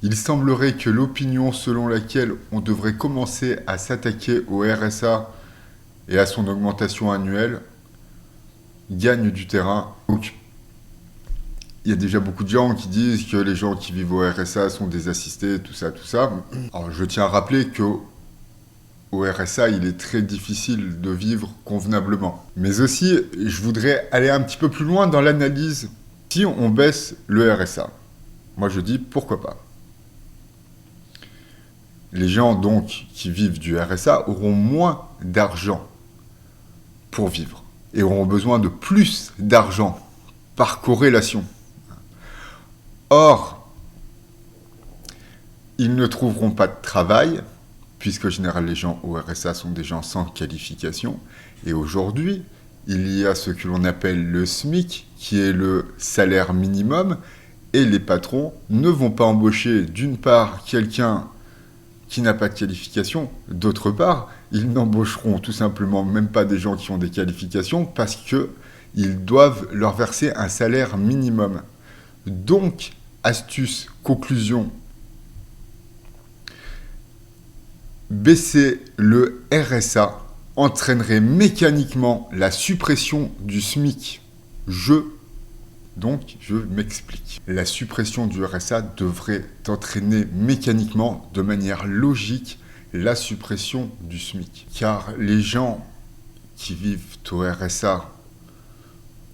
Il semblerait que l'opinion selon laquelle on devrait commencer à s'attaquer au RSA et à son augmentation annuelle gagne du terrain. Donc, il y a déjà beaucoup de gens qui disent que les gens qui vivent au RSA sont des assistés, tout ça, tout ça. Alors, je tiens à rappeler qu'au RSA, il est très difficile de vivre convenablement. Mais aussi, je voudrais aller un petit peu plus loin dans l'analyse. Si on baisse le RSA, moi je dis pourquoi pas. Les gens donc qui vivent du RSA auront moins d'argent pour vivre et auront besoin de plus d'argent par corrélation. Or, ils ne trouveront pas de travail, puisque en général les gens au RSA sont des gens sans qualification. Et aujourd'hui, il y a ce que l'on appelle le SMIC, qui est le salaire minimum, et les patrons ne vont pas embaucher d'une part quelqu'un qui n'a pas de qualification, d'autre part, ils n'embaucheront tout simplement même pas des gens qui ont des qualifications parce qu'ils doivent leur verser un salaire minimum. Donc, astuce, conclusion, baisser le RSA entraînerait mécaniquement la suppression du SMIC. Je m'explique. La suppression du RSA devrait entraîner mécaniquement, de manière logique, la suppression du SMIC. Car les gens qui vivent au RSA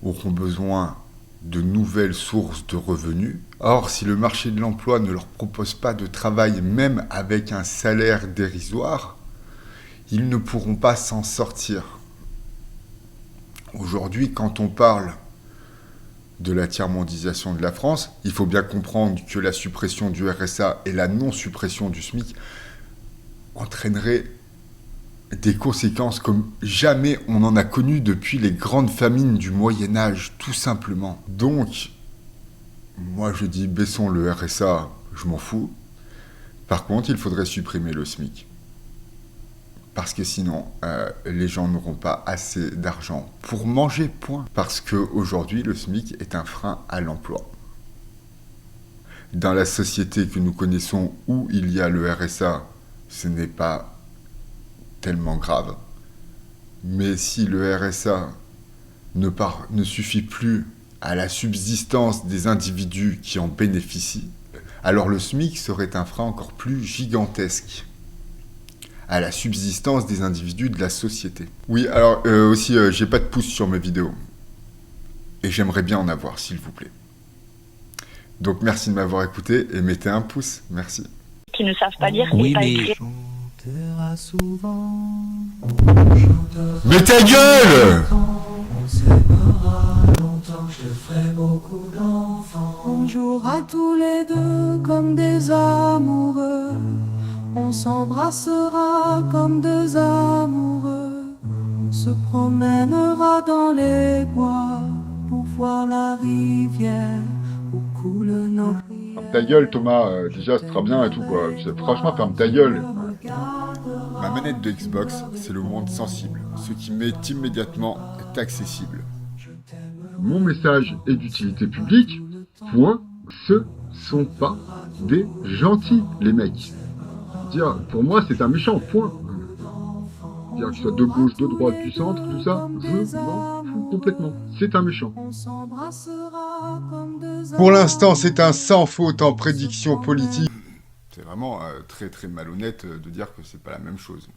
auront besoin de nouvelles sources de revenus. Or, si le marché de l'emploi ne leur propose pas de travail, même avec un salaire dérisoire, ils ne pourront pas s'en sortir. Aujourd'hui, quand on parle de la tiers-mondisation de la France, il faut bien comprendre que la suppression du RSA et la non-suppression du SMIC entraîneraient des conséquences comme jamais on en a connu depuis les grandes famines du Moyen-Âge, tout simplement. Donc, moi je dis baissons le RSA, je m'en fous. Par contre, il faudrait supprimer le SMIC. Parce que sinon, les gens n'auront pas assez d'argent pour manger, point. Parce qu'aujourd'hui, le SMIC est un frein à l'emploi. Dans la société que nous connaissons où il y a le RSA, ce n'est pas tellement grave. Mais si le RSA ne suffit plus à la subsistance des individus qui en bénéficient, alors le SMIC serait un frein encore plus gigantesque à la subsistance des individus de la société. Oui, alors aussi, j'ai pas de pouce sur mes vidéos. Et j'aimerais bien en avoir, s'il vous plaît. Donc merci de m'avoir écouté et mettez un pouce, merci. Qui ne savent pas lire Oui, et pas mais écrire. Mais ta gueule! On s'aimera longtemps, je ferai beaucoup d'enfants. On jouera tous les deux comme des amoureux. On s'embrassera comme deux amoureux. On se promènera dans les bois pour voir la rivière où coulent nos rivières. Ferme ta gueule Thomas, déjà ce sera bien et tout quoi. Franchement ferme ta gueule. Ma manette de Xbox, c'est le monde sensible. Ce qui m'est immédiatement est accessible. Mon message est d'utilité publique. Point. Ce sont pas des gentils, les mecs. Dire, pour moi, c'est un méchant. Point. Dire que ce soit de gauche, de droite, du centre, tout ça, je m'en fous complètement. C'est un méchant. Pour l'instant, c'est un sans faute en prédiction politique. C'est vraiment très très malhonnête de dire que c'est pas la même chose.